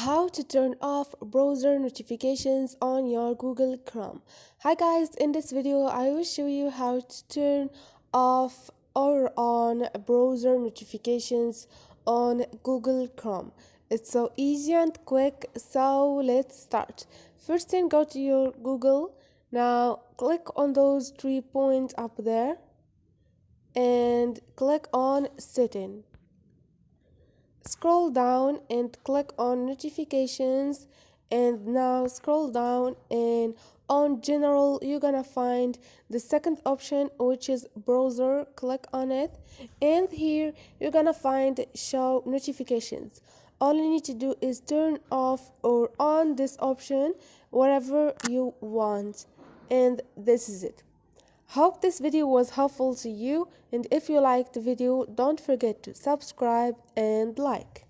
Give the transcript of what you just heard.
How to turn off browser notifications on your Google Chrome. Hi guys, in this video I will show you how to turn off or on browser notifications on Google Chrome. It's so easy and quick, so let's start. First thing, go to your Google. Now click on those 3 points up there and click on setting. Scroll down and click on notifications, and now scroll down, and on general you're gonna find the second option, which is browser. Click on it, and here you're gonna find show notifications. All you need to do is turn off or on this option wherever you want, and this is it. Hope this video was helpful to you, and if you liked the video, don't forget to subscribe and like.